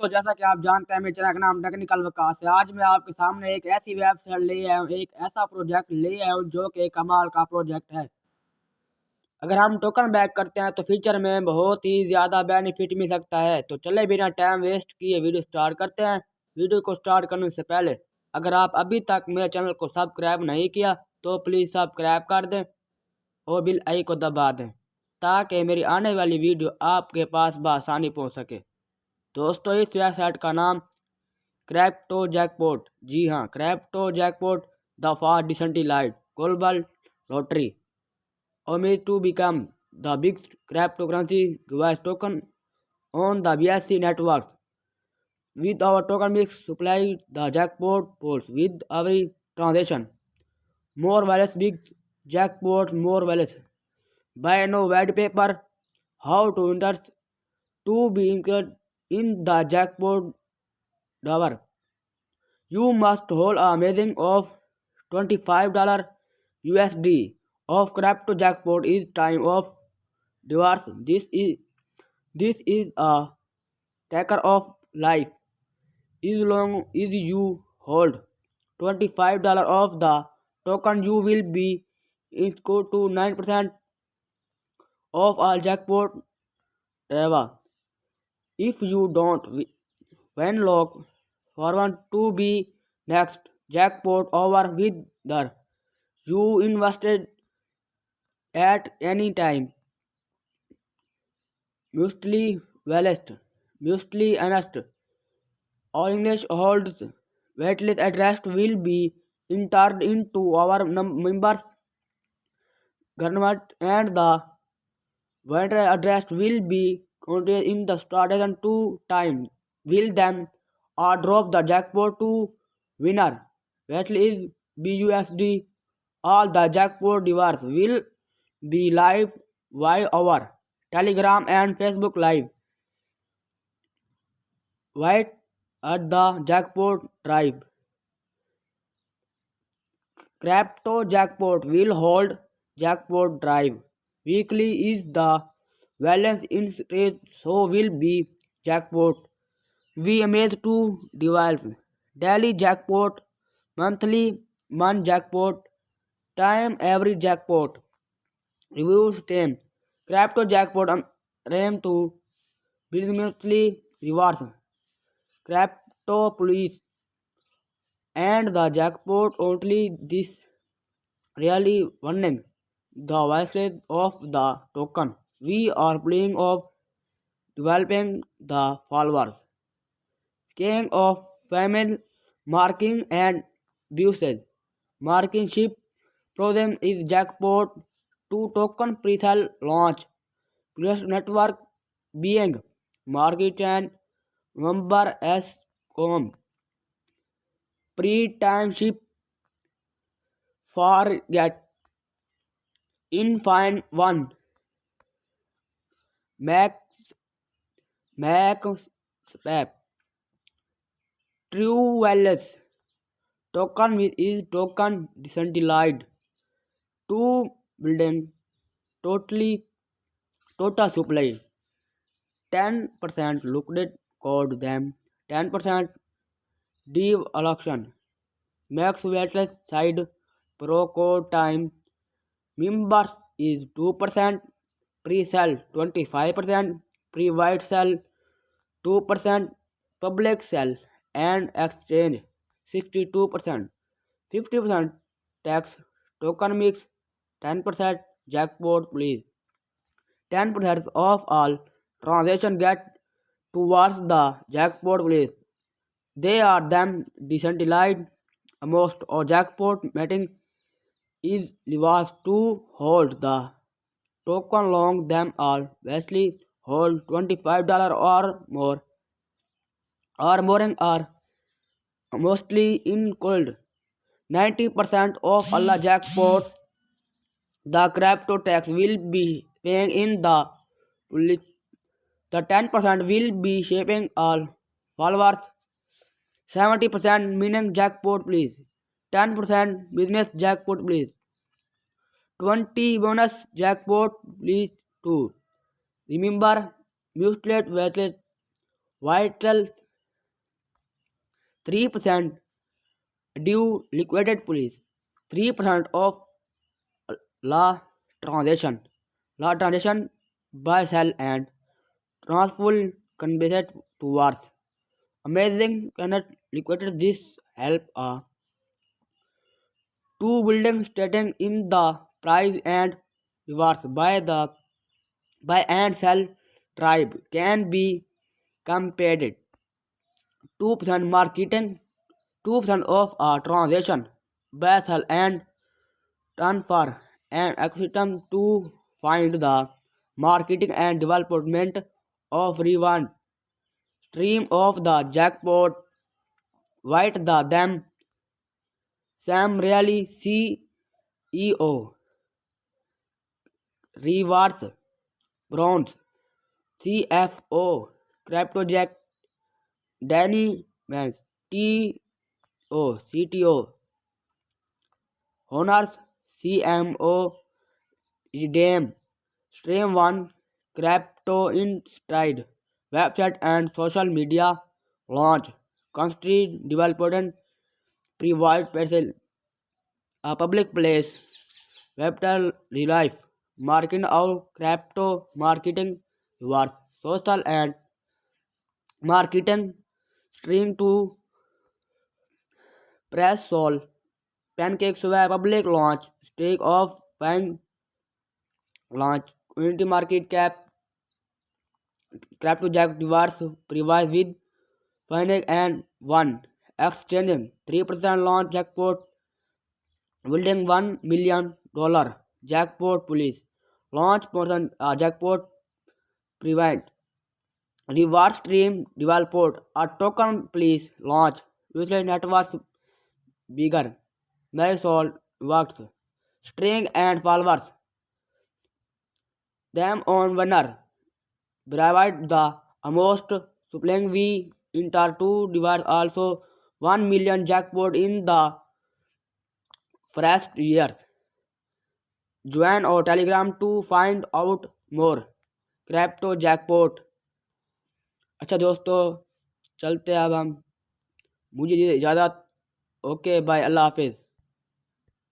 दोस्तों, जैसा कि आप जानते हैं मेरे चैनल का नाम टेक्निकल विकास है। आज मैं आपके सामने एक ऐसी वेबसाइट ले आया हूँ, एक ऐसा प्रोजेक्ट ले आया हूँ जो कि कमाल का प्रोजेक्ट है। अगर हम टोकन बैक करते हैं तो फ्यूचर में बहुत ही ज़्यादा बेनिफिट मिल सकता है। तो चले बिना टाइम वेस्ट किए वीडियो स्टार्ट करते हैं। वीडियो को स्टार्ट करने से पहले अगर आप अभी तक मेरे चैनल को सब्सक्राइब नहीं किया तो प्लीज़ सब्सक्राइब कर दें और बेल आइकन को दबा दें ताकि मेरी आने वाली वीडियो आपके पास बआसानी पहुँच सके। दोस्तों, इस वेबसाइट का नाम क्रिप्टो जैकपॉट, जी हाँ, crypto jackpot the fast decentralised global lottery aims to become the biggest cryptocurrency device token on the BSC network. With our token mix supply, the jackpot pools with every transaction. More wallets, big jackpot, more wallets. Buy no white paper. How to enter to be included in the jackpot drawer. You must hold a amazing of $25 USD of crypto jackpot is time of divorce. This is a taker of life. As long as you hold $25 of the token, you will be equal to 9% of all jackpot ever. If you don't when lock forward to be next jackpot over with the you invested at any time. Mostly honest. All English holds waitlist address will be entered into our members government and the vendor address will be counted in the starting two time. Will then drop the jackpot to winner. Waitlist is BUSD. All the jackpot devices will be live via our Telegram and Facebook Live. Wait at the jackpot drive. Crypto jackpot will hold jackpot drive. Weekly is the balance in state, so will be jackpot. We amaze two devices. Daily jackpot, monthly month jackpot, time every jackpot. Reviews 10. Crypto jackpot aim to businessly rewards. Crypto police and the jackpot only this really warning the value of the token. We are playing of developing the followers. Scan of famine marking and usage. Marking ship problem is jackpot to token pre-sale launch. Plus network being market and November as com. Pre-time ship for get in fine one. Max step. True wireless. Token with is token decentralized. Two building total supply. 10% liquid code them. 10% dev auction. Max wireless side pro code time. Members is 2%. Pre-sale 25%. Pre-white sell 2%. Public sell and exchange 62%. 50% tax token mix 10% jackpot please. 10% of all transaction get towards the jackpot please. They are them decentralized most or jackpot meeting is levers to hold the token long them all vastly hold $25 or more are mostly in cold. 90% of all jackpot the crypto tax will be paying in the police. The 10% will be shaping all followers. 70% meaning jackpot please. 10% business jackpot please. 20 bonus jackpot please too. Remember, mutilate vital 3% due liquidated police, 3% of law transaction, buy, sell and transfer converted towards amazing cannot liquidate this help two buildings trading in the price and rewards buy and sell tribe can be compared 2% marketing 2% of a transaction buy sell and transfer and acquisition to find the marketing and development of reward stream of the jackpot white the them Sam Reilly CEO rewards bronze CFO CryptoJack Danny Vance CTO honors CMO Redeem Stream 1 Crypto Inside website and social media launch country development private parcel a public place webtel relief marketing और crypto marketing rewards social and marketing string to press sol pancake सुबह public launch stake of bank launch community market cap cryptojack rewards price with Phoenix and one exchanging 3% launch jackpot building $1 million jackpot police launch person jackpot prevent reward stream developed a token police launch usually networks bigger Marisol works string and followers them on winner provide the most supplying we enter two device also 1 million jackpot in the first years join और Telegram to find out more crypto jackpot. अच्छा दोस्तों चलते हैं अब हम मुझे इजाज़त okay bye अल्लाह हाफिज़।